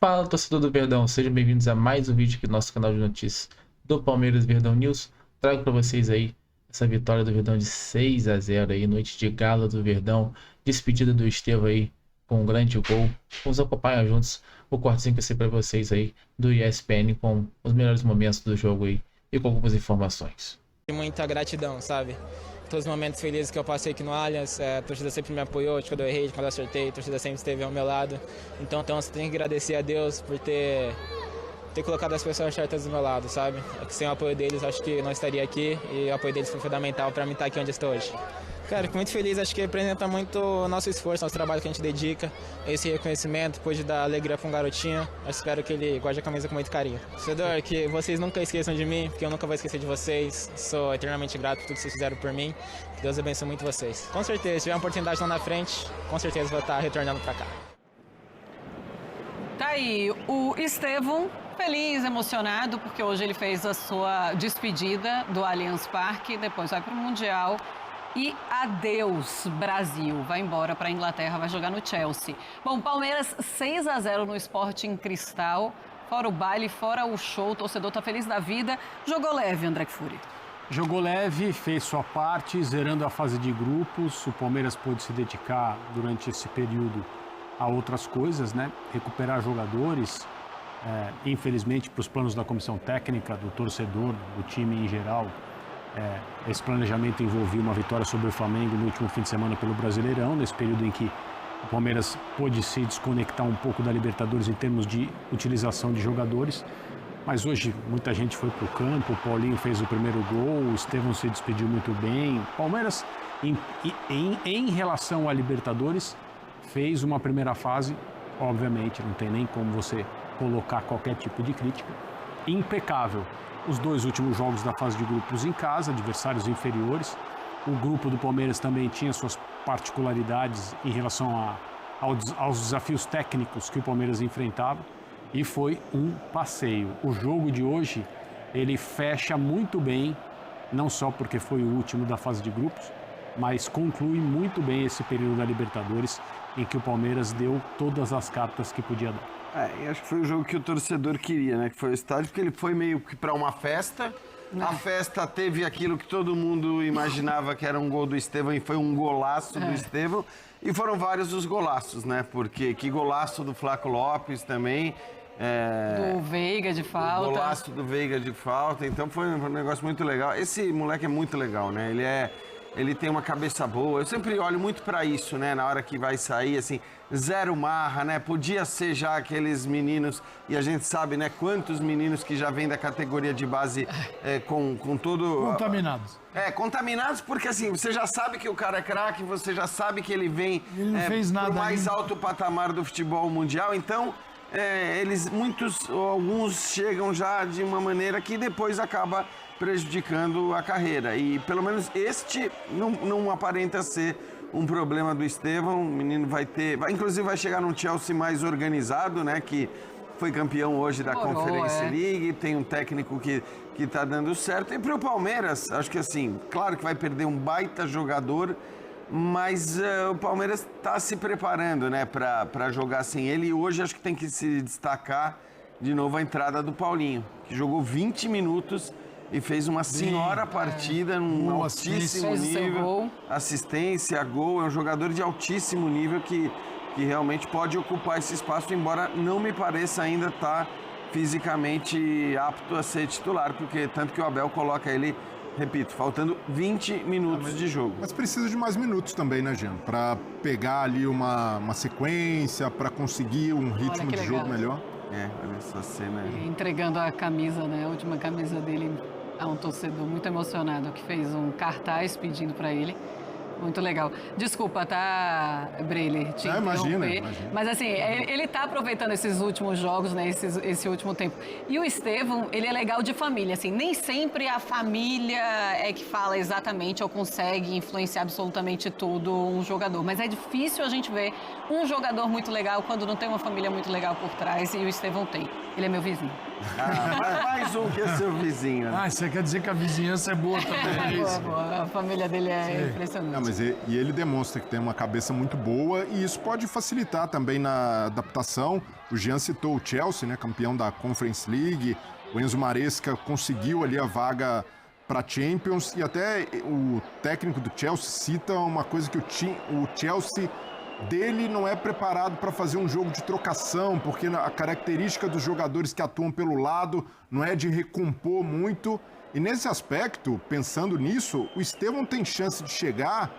Fala, torcedor do Verdão, sejam bem-vindos a mais um vídeo aqui do nosso canal de notícias do Palmeiras Verdão News. Trago para vocês aí essa vitória do Verdão de 6-0 aí, noite de gala do Verdão, despedida do Estevão aí com um grande gol. Vamos acompanhar juntos o cortezinho que eu sei para vocês aí do ESPN com os melhores momentos do jogo aí e com algumas informações. Muita gratidão, sabe? Todos os momentos felizes que eu passei aqui no Allianz, a torcida sempre me apoiou, de quando eu errei, de quando eu acertei, a torcida sempre esteve ao meu lado. Então você tem que agradecer a Deus por ter colocado as pessoas certas do meu lado, sabe? Sem o apoio deles, acho que não estaria aqui e o apoio deles foi fundamental para mim estar aqui onde estou hoje. Cara, fico muito feliz, acho que representa muito o nosso esforço, nosso trabalho que a gente dedica, esse reconhecimento, pode dar alegria para um garotinho. Eu espero que ele guarde a camisa com muito carinho. Torcedor, que vocês nunca esqueçam de mim, porque eu nunca vou esquecer de vocês. Sou eternamente grato por tudo que vocês fizeram por mim. Que Deus abençoe muito vocês. Com certeza, se tiver uma oportunidade lá na frente, com certeza vou estar retornando para cá. Tá aí o Estevão, feliz, emocionado, porque hoje ele fez a sua despedida do Allianz Parque, depois vai para o Mundial. E adeus, Brasil. Vai embora para a Inglaterra, vai jogar no Chelsea. Bom, Palmeiras 6-0 no Sporting Cristal. Fora o baile, fora o show, o torcedor tá feliz da vida. Jogou leve, André Kfouri. Jogou leve, fez sua parte, zerando a fase de grupos. O Palmeiras pôde se dedicar durante esse período a outras coisas, né? Recuperar jogadores. Infelizmente, para os planos da comissão técnica, do torcedor, do time em geral, esse planejamento envolvia uma vitória sobre o Flamengo no último fim de semana pelo Brasileirão, nesse período em que o Palmeiras pôde se desconectar um pouco da Libertadores em termos de utilização de jogadores. Mas hoje muita gente foi para o campo, o Paulinho fez o primeiro gol, o Estevão se despediu muito bem. O Palmeiras, em relação à Libertadores, fez uma primeira fase, obviamente, não tem nem como você colocar qualquer tipo de crítica, impecável. Os dois últimos jogos da fase de grupos em casa, adversários inferiores. O grupo do Palmeiras também tinha suas particularidades em relação aos desafios técnicos que o Palmeiras enfrentava. E foi um passeio. O jogo de hoje, ele fecha muito bem, não só porque foi o último da fase de grupos, mas conclui muito bem esse período da Libertadores, em que o Palmeiras deu todas as cartas que podia dar. E acho que foi o jogo que o torcedor queria, né? Que foi o estádio, porque ele foi meio que para uma festa. A festa teve aquilo que todo mundo imaginava que era um gol do Estevão e foi um golaço do Estevão. E foram vários os golaços, né? Porque que golaço do Flaco Lopes também. Do Veiga de falta. Golaço do Veiga de falta. Então foi um negócio muito legal. Esse moleque é muito legal, né? Ele tem uma cabeça boa. Eu sempre olho muito para isso, né? Na hora que vai sair, assim, zero marra, né? Podia ser já aqueles meninos, e a gente sabe, né? Quantos meninos que já vêm da categoria de base com todo... Contaminados. Contaminados porque, assim, você já sabe que o cara é craque, você já sabe que ele vem Ele não fez nada pro mais ainda. alto patamar do futebol mundial. Então, alguns chegam já de uma maneira que depois acaba prejudicando a carreira. E pelo menos este não aparenta ser um problema do Estevão. O menino inclusive vai chegar num Chelsea mais organizado, né? Que foi campeão hoje da Conference League, tem um técnico que tá dando certo. E para o Palmeiras, acho que assim, claro que vai perder um baita jogador, mas o Palmeiras está se preparando, né, para jogar sem ele. E hoje acho que tem que se destacar de novo a entrada do Paulinho, que jogou 20 minutos e fez uma senhora partida, num altíssimo nível. Assistência, gol, é um jogador de altíssimo nível que realmente pode ocupar esse espaço, embora não me pareça ainda estar fisicamente apto a ser titular, porque tanto que o Abel coloca ele, repito, faltando 20 minutos de jogo. Mas precisa de mais minutos também, né, Jean? Para pegar ali uma sequência, para conseguir um ritmo de jogo melhor. Olha essa cena. Entregando a camisa, né? A última camisa dele a um torcedor muito emocionado que fez um cartaz pedindo para ele. Muito legal. Desculpa, tá, Breyle, te interromper. Imagina. Mas assim, ele tá aproveitando esses últimos jogos, né, esse último tempo. E o Estevão, ele é legal de família, assim, nem sempre a família é que fala exatamente ou consegue influenciar absolutamente tudo um jogador. Mas é difícil a gente ver um jogador muito legal quando não tem uma família muito legal por trás, e o Estevão tem. Ele é meu vizinho. Mais um que é seu vizinho. Você quer dizer que a vizinhança é boa também? Boa. A família dele é impressionante. Mas mas ele demonstra que tem uma cabeça muito boa e isso pode facilitar também na adaptação. O Jean citou o Chelsea, né, campeão da Conference League. O Enzo Maresca conseguiu ali a vaga para Champions e até o técnico do Chelsea cita uma coisa que o Chelsea dele não é preparado para fazer um jogo de trocação, porque a característica dos jogadores que atuam pelo lado não é de recompor muito. E nesse aspecto, pensando nisso, o Estevão tem chance de chegar,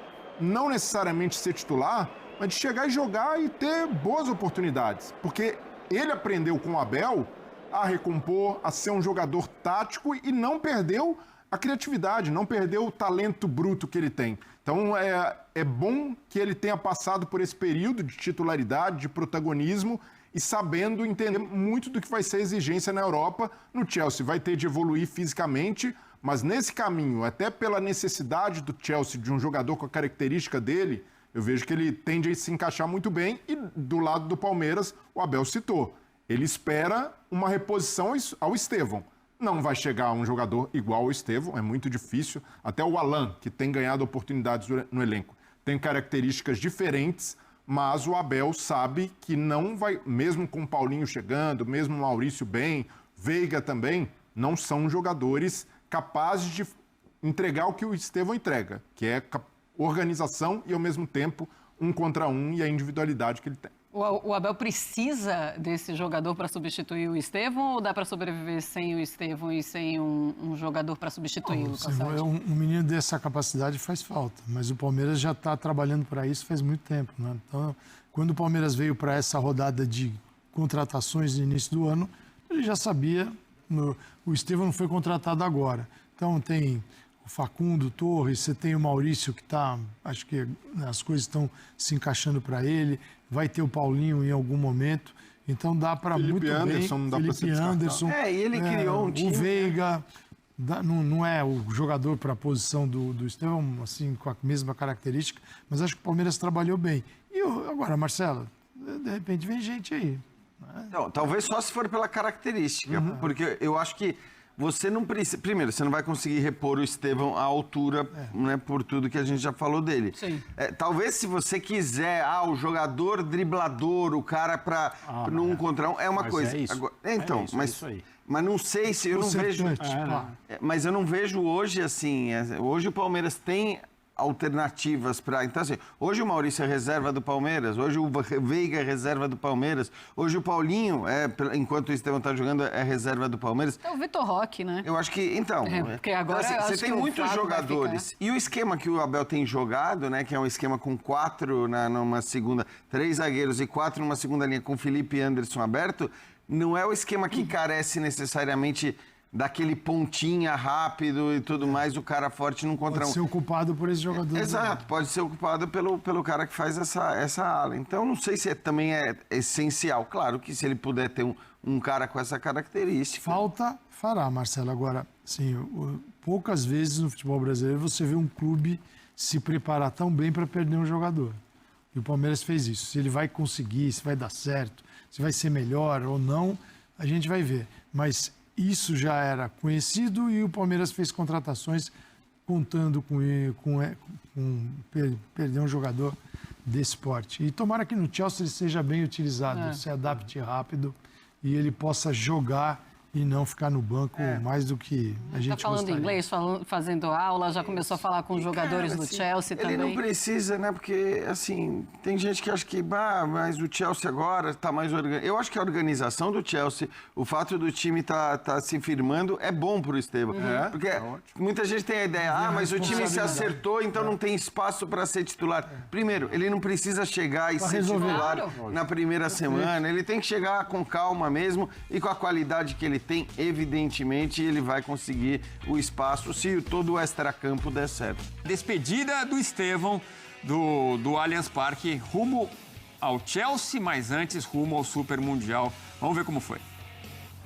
não necessariamente ser titular, mas de chegar e jogar e ter boas oportunidades. Porque ele aprendeu com o Abel a recompor, a ser um jogador tático e não perdeu a criatividade, não perdeu o talento bruto que ele tem. Então é bom que ele tenha passado por esse período de titularidade, de protagonismo e sabendo entender muito do que vai ser a exigência na Europa. No Chelsea vai ter de evoluir fisicamente, mas nesse caminho, até pela necessidade do Chelsea de um jogador com a característica dele, eu vejo que ele tende a se encaixar muito bem. E do lado do Palmeiras, o Abel citou, ele espera uma reposição ao Estevão. Não vai chegar um jogador igual ao Estevão, é muito difícil. Até o Alan, que tem ganhado oportunidades no elenco, tem características diferentes, mas o Abel sabe que não vai, mesmo com o Paulinho chegando, mesmo o Maurício bem, Veiga também, não são jogadores capazes de entregar o que o Estevão entrega, que é organização e, ao mesmo tempo, 1 contra 1 e a individualidade que ele tem. O Abel precisa desse jogador para substituir o Estevão ou dá para sobreviver sem o Estevão e sem um jogador para substituí-lo? Um menino dessa capacidade faz falta, mas o Palmeiras já está trabalhando para isso faz muito tempo, né? Então, quando o Palmeiras veio para essa rodada de contratações no início do ano, ele já sabia, o Estevão não foi contratado agora. Então tem o Facundo Torres, você tem o Maurício que está, acho que as coisas estão se encaixando para ele, vai ter o Paulinho em algum momento, então dá para muito Anderson, bem. Não dá para Felipe Anderson, e ele criou um time. O Veiga, não é o jogador para a posição do Estevão, assim, com a mesma característica, mas acho que o Palmeiras trabalhou bem. E agora, Marcelo, de repente vem gente aí. Né? Não, talvez só se for pela característica, porque eu acho que você não precisa... Primeiro, você não vai conseguir repor o Estevão à altura, né, por tudo que a gente já falou dele. Sim. Talvez se você quiser, o jogador driblador, o cara para no 1 contra 1, é uma coisa. É isso. Agora, então, é isso, mas, é isso aí. mas não sei se... Eu não vejo... Mas eu não vejo hoje, assim... Hoje o Palmeiras tem alternativas para... Então, assim, hoje o Maurício é reserva do Palmeiras, hoje o Veiga é reserva do Palmeiras, hoje o Paulinho, enquanto o Estevão está jogando, é reserva do Palmeiras. É o Vitor Roque, né? Eu acho que, então... porque agora então, assim, você tem muitos jogadores. Ficar... E o esquema que o Abel tem jogado, né, que é um esquema com 4 numa segunda, 3 zagueiros e 4 numa segunda linha com Felipe Anderson aberto, não é o esquema que carece necessariamente daquele pontinha rápido e tudo mais, o cara forte num contra um. Pode ser ocupado por esse jogador. Exato, pode ser ocupado pelo cara que faz essa ala. Então, não sei se também é essencial. Claro que se ele puder ter um cara com essa característica... Falta, fará, Marcelo. Agora, assim, poucas vezes no futebol brasileiro você vê um clube se preparar tão bem para perder um jogador. E o Palmeiras fez isso. Se ele vai conseguir, se vai dar certo, se vai ser melhor ou não, a gente vai ver. Mas... isso já era conhecido e o Palmeiras fez contratações contando com perder um jogador desse porte. E tomara que no Chelsea ele seja bem utilizado, se adapte rápido e ele possa jogar e não ficar no banco mais do que a gente Tá falando gostaria. inglês, fazendo aula, já começou a falar com os jogadores do Chelsea também. Ele não precisa, né? Porque, assim, tem gente que acha que, mas o Chelsea agora está mais organizado. Eu acho que a organização do Chelsea, o fato do time tá se firmando, é bom pro Estevão. Porque muita gente tem a ideia, mas o time se acertou, então não tem espaço para ser titular. Primeiro, ele não precisa chegar e ser titular na primeira semana. Ele tem que chegar com calma mesmo e com a qualidade que ele tem, evidentemente, ele vai conseguir o espaço se todo o extracampo der certo. Despedida do Estevão do Allianz Parque rumo ao Chelsea, mas antes rumo ao Super Mundial. Vamos ver como foi.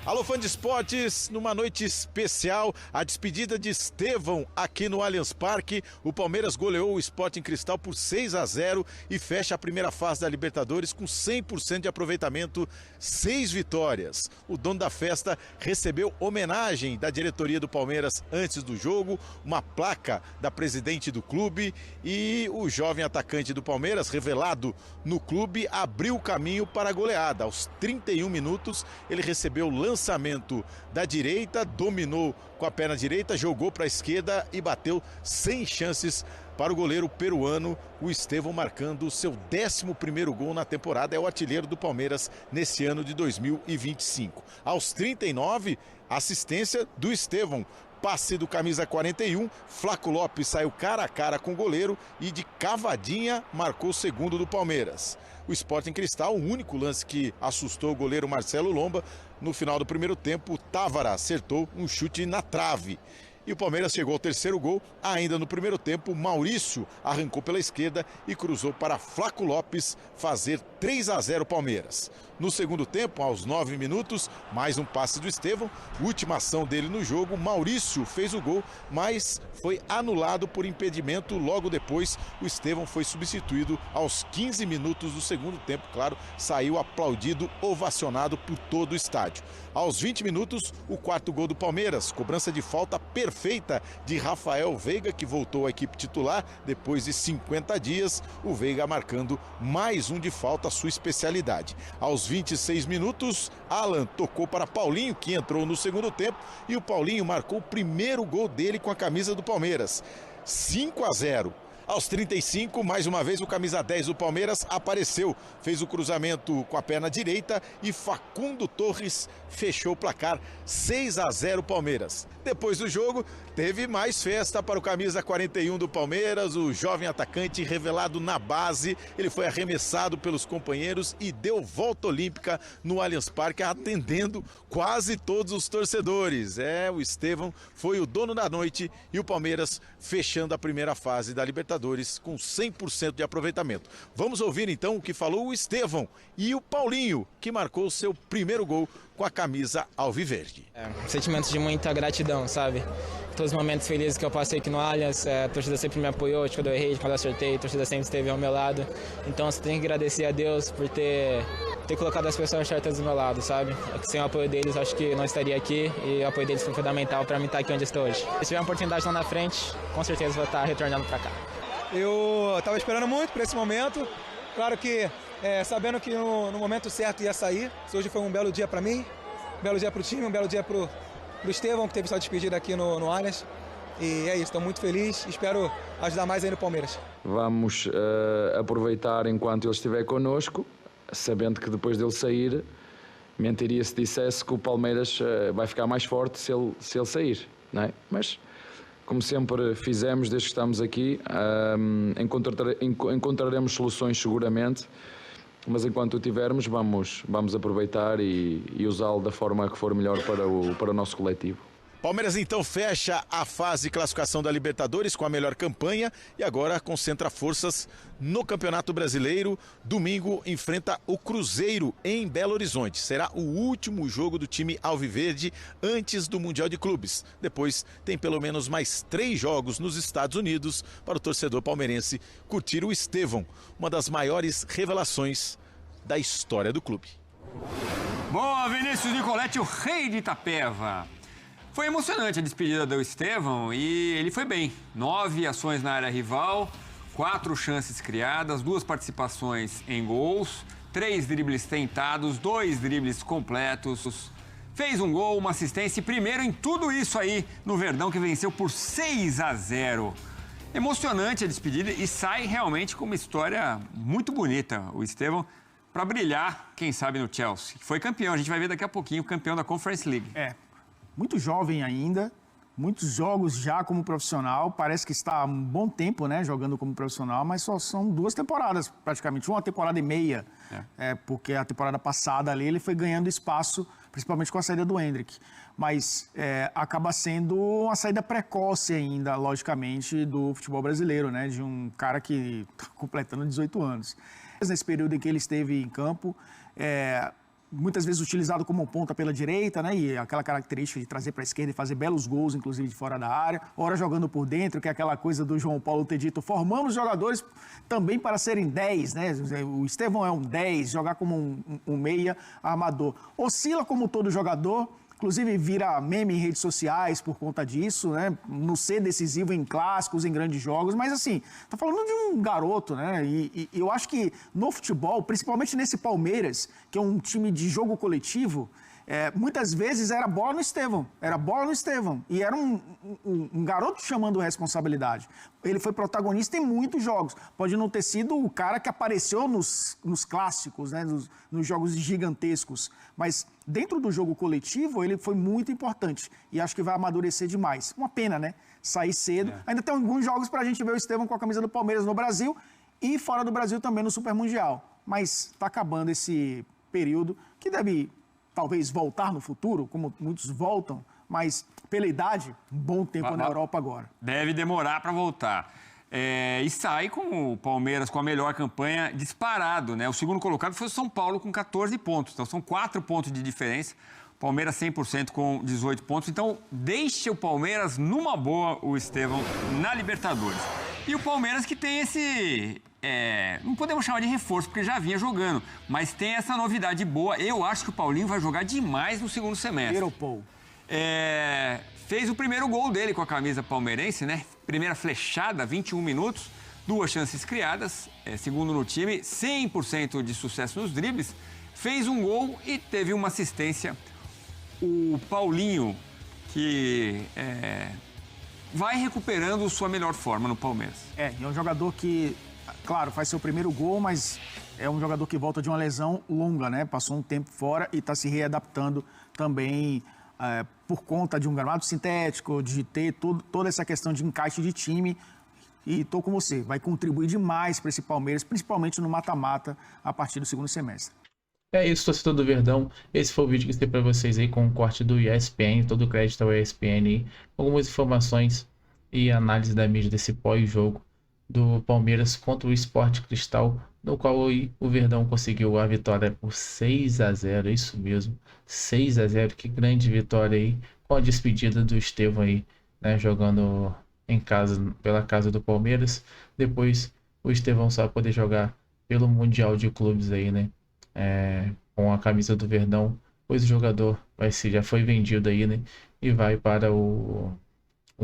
Alô, fã de esportes, numa noite especial, a despedida de Estevão aqui no Allianz Parque. O Palmeiras goleou o Sporting Cristal por 6-0 e fecha a primeira fase da Libertadores com 100% de aproveitamento, 6 vitórias. O dono da festa recebeu homenagem da diretoria do Palmeiras antes do jogo, uma placa da presidente do clube, e o jovem atacante do Palmeiras, revelado no clube, abriu o caminho para a goleada. Aos 31 minutos, ele recebeu o lançamento da direita, dominou com a perna direita, jogou para a esquerda e bateu sem chances para o goleiro peruano, o Estevão, marcando o seu 11º gol na temporada. É o artilheiro do Palmeiras nesse ano de 2025. Aos 39, assistência do Estevão. Passe do camisa 41, Flaco Lopes saiu cara a cara com o goleiro e de cavadinha marcou o segundo do Palmeiras. O Sporting Cristal, o único lance que assustou o goleiro Marcelo Lomba. No final do primeiro tempo, Távora acertou um chute na trave. E o Palmeiras chegou ao 3º gol. Ainda no primeiro tempo, Maurício arrancou pela esquerda e cruzou para Flaco Lopes fazer 3-0 Palmeiras. No segundo tempo, aos 9 minutos, mais um passe do Estevão. Última ação dele no jogo, Maurício fez o gol, mas foi anulado por impedimento. Logo depois, o Estevão foi substituído aos 15 minutos do segundo tempo. Claro, saiu aplaudido, ovacionado por todo o estádio. Aos 20 minutos, o 4º gol do Palmeiras, cobrança de falta perfeita de Rafael Veiga, que voltou à equipe titular depois de 50 dias. O Veiga marcando mais um de falta, sua especialidade. Aos 26 minutos, Alan tocou para Paulinho, que entrou no segundo tempo, e o Paulinho marcou o primeiro gol dele com a camisa do Palmeiras. 5-0. Aos 35, mais uma vez, o camisa 10 do Palmeiras apareceu. Fez o cruzamento com a perna direita e Facundo Torres fechou o placar. 6-0 Palmeiras. Depois do jogo, teve mais festa para o camisa 41 do Palmeiras, o jovem atacante revelado na base. Ele foi arremessado pelos companheiros e deu volta olímpica no Allianz Parque, atendendo quase todos os torcedores. O Estevão foi o dono da noite e o Palmeiras fechando a primeira fase da Libertadores com 100% de aproveitamento. Vamos ouvir então o que falou o Estevão e o Paulinho, que marcou seu primeiro gol com a camisa alviverde. Sentimentos de muita gratidão, sabe? Todos os momentos felizes que eu passei aqui no Allianz, a torcida sempre me apoiou, quando eu errei, quando eu acertei, a torcida sempre esteve ao meu lado. Então você tem que agradecer a Deus por ter colocado as pessoas certas do meu lado, sabe? Sem o apoio deles, acho que não estaria aqui, e o apoio deles foi fundamental para mim estar aqui onde estou hoje. Se tiver uma oportunidade lá na frente, com certeza vou estar retornando para cá. Eu estava esperando muito por esse momento, claro que sabendo que no momento certo ia sair. Hoje foi um belo dia para mim, um belo dia para o time, um belo dia para o Estevão, que teve sua despedida aqui no Allianz. E é isso, estou muito feliz, espero ajudar mais aí no Palmeiras. Vamos aproveitar enquanto ele estiver connosco, sabendo que depois dele sair, mentiria se dissesse que o Palmeiras vai ficar mais forte se ele sair, não é? Mas, como sempre fizemos desde que estamos aqui, encontraremos soluções seguramente, mas enquanto o tivermos, vamos aproveitar e usá-lo da forma que for melhor para o nosso coletivo. Palmeiras então fecha a fase de classificação da Libertadores com a melhor campanha e agora concentra forças no Campeonato Brasileiro. Domingo enfrenta o Cruzeiro em Belo Horizonte. Será o último jogo do time alviverde antes do Mundial de Clubes. Depois tem pelo menos mais 3 jogos nos Estados Unidos para o torcedor palmeirense curtir o Estevão, uma das maiores revelações da história do clube. Boa, Vinícius Nicoletti, o rei de Itapeva. Foi emocionante a despedida do Estevão e ele foi bem. 9 ações na área rival, 4 chances criadas, 2 participações em gols, 3 dribles tentados, 2 dribles completos. Fez um gol, uma assistência e primeiro em tudo isso aí no Verdão, que venceu por 6-0. Emocionante a despedida e sai realmente com uma história muito bonita. O Estevão para brilhar, quem sabe, no Chelsea. Foi campeão, a gente vai ver daqui a pouquinho, campeão da Conference League. Muito jovem ainda, muitos jogos já como profissional, parece que está há um bom tempo, né, jogando como profissional, mas só são 2 temporadas praticamente, 1 temporada e meia, porque a temporada passada ali ele foi ganhando espaço, principalmente com a saída do Endrick, mas acaba sendo uma saída precoce ainda, logicamente, do futebol brasileiro, né, de um cara que está completando 18 anos. Nesse período em que ele esteve em campo, muitas vezes utilizado como ponta pela direita, né? E aquela característica de trazer para a esquerda e fazer belos gols, inclusive de fora da área. Ora jogando por dentro, que é aquela coisa do João Paulo ter dito, formamos jogadores também para serem 10, né? O Estevão é um 10, jogar como um meia armador. Oscila como todo jogador, inclusive vira meme em redes sociais por conta disso, né? No ser decisivo em clássicos, em grandes jogos, mas assim, tá falando de um garoto, né? E eu acho que no futebol, principalmente nesse Palmeiras, que é um time de jogo coletivo, muitas vezes era bola no Estevão, e era um garoto chamando responsabilidade. Ele foi protagonista em muitos jogos, pode não ter sido o cara que apareceu nos clássicos, né? Nos jogos gigantescos, mas dentro do jogo coletivo ele foi muito importante e acho que vai amadurecer demais. Uma pena, né? Sair cedo. Ainda tem alguns jogos pra gente ver o Estevão com a camisa do Palmeiras no Brasil e fora do Brasil também no Super Mundial, mas tá acabando esse período que deve talvez voltar no futuro, como muitos voltam, mas pela idade, um bom tempo na Europa agora. Deve demorar para voltar. E sai com o Palmeiras com a melhor campanha disparado, né? O segundo colocado foi o São Paulo com 14 pontos, então são 4 pontos de diferença. Palmeiras 100% com 18 pontos, então deixa o Palmeiras numa boa, o Estevão, na Libertadores. E o Palmeiras que tem esse... não podemos chamar de reforço, porque já vinha jogando, mas tem essa novidade boa. Eu acho que o Paulinho vai jogar demais no segundo semestre. Fez o primeiro gol dele com a camisa palmeirense, né? Primeira flechada, 21 minutos, 2 chances criadas, segundo no time, 100% de sucesso nos dribles, fez um gol e teve uma assistência. O Paulinho, que vai recuperando sua melhor forma no Palmeiras. É um jogador que, claro, faz seu primeiro gol, mas é um jogador que volta de uma lesão longa, né? Passou um tempo fora e está se readaptando também por conta de um gramado sintético, de ter toda essa questão de encaixe de time. E estou com você, vai contribuir demais para esse Palmeiras, principalmente no mata-mata, a partir do segundo semestre. É isso, torcedor do Verdão. Esse foi o vídeo que eu dei para vocês aí com o corte do ESPN, todo o crédito ao ESPN aí, algumas informações e análise da mídia desse pós-jogo do Palmeiras contra o Sport Cristal, no qual o Verdão conseguiu a vitória por 6-0, isso mesmo, 6-0, que grande vitória aí, com a despedida do Estevão aí, né, jogando em casa, pela casa do Palmeiras. Depois o Estevão só vai poder jogar pelo Mundial de Clubes aí, né, com a camisa do Verdão, pois o jogador já foi vendido aí, né, e vai para o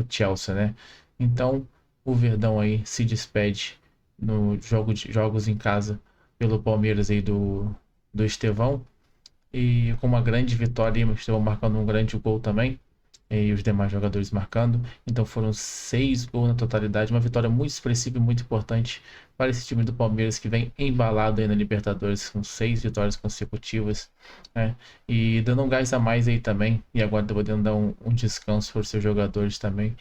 Chelsea, né. Então o Verdão aí se despede no jogos em casa pelo Palmeiras aí do Estevão, e com uma grande vitória, o Estevão marcando um grande gol também, e os demais jogadores marcando. Então foram 6 gols na totalidade, uma vitória muito expressiva e muito importante para esse time do Palmeiras, que vem embalado aí na Libertadores com 6 vitórias consecutivas, né? E dando um gás a mais aí também, e agora podendo dar um descanso para os seus jogadores também,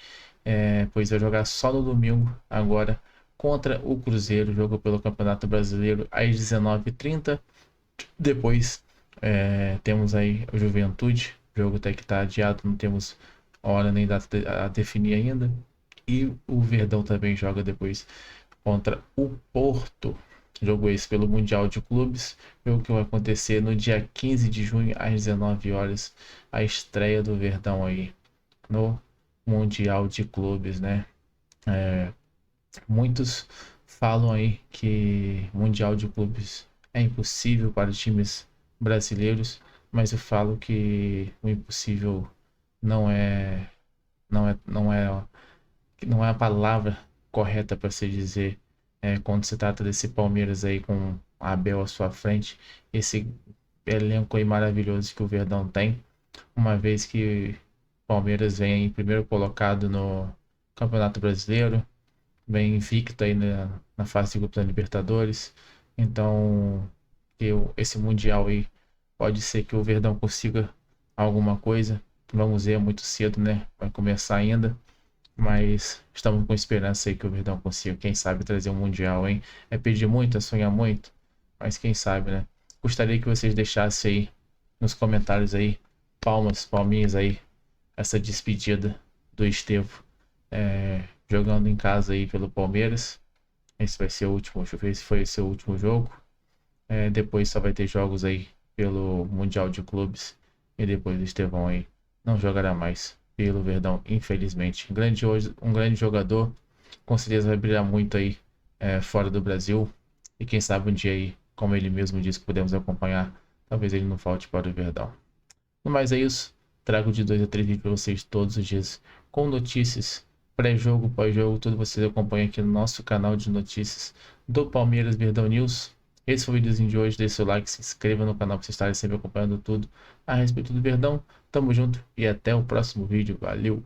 pois vai jogar só no domingo agora contra o Cruzeiro, jogo pelo Campeonato Brasileiro às 19h30. Depois temos aí o Juventude, jogo até que está adiado, não temos hora nem data a definir ainda. E o Verdão também joga depois contra o Porto, jogo esse pelo Mundial de Clubes, jogo que vai acontecer no dia 15 de junho às 19 horas, a estreia do Verdão aí no Mundial de Clubes, né? Muitos falam aí que Mundial de Clubes é impossível para os times brasileiros, mas eu falo que o impossível não é a palavra correta para se dizer quando se trata desse Palmeiras aí com Abel à sua frente, esse elenco aí maravilhoso que o Verdão tem, uma vez que Palmeiras vem em primeiro colocado no Campeonato Brasileiro, vem invicto aí na fase de grupo da Libertadores. Então esse Mundial aí pode ser que o Verdão consiga alguma coisa, vamos ver, é muito cedo, né, vai começar ainda, mas estamos com esperança aí que o Verdão consiga, quem sabe, trazer um Mundial, hein? É pedir muito, é sonhar muito, mas quem sabe, né? Gostaria que vocês deixassem aí nos comentários aí, palminhas aí, essa despedida do Estevão, jogando em casa aí pelo Palmeiras. Esse foi o seu último jogo. Depois só vai ter jogos aí pelo Mundial de Clubes. E depois o Estevão aí não jogará mais pelo Verdão, infelizmente. Um grande jogador, com certeza vai brilhar muito aí fora do Brasil. E quem sabe um dia aí, como ele mesmo disse, que podemos acompanhar, talvez ele não falte para o Verdão. No mais é isso, trago de 2 a 3 vídeos para vocês todos os dias, com notícias, pré-jogo, pós-jogo, tudo vocês acompanham aqui no nosso canal de notícias do Palmeiras Verdão News. Esse foi o videozinho de hoje, deixe seu like, se inscreva no canal para vocês estarem sempre acompanhando tudo a respeito do Verdão. Tamo junto e até o próximo vídeo, valeu!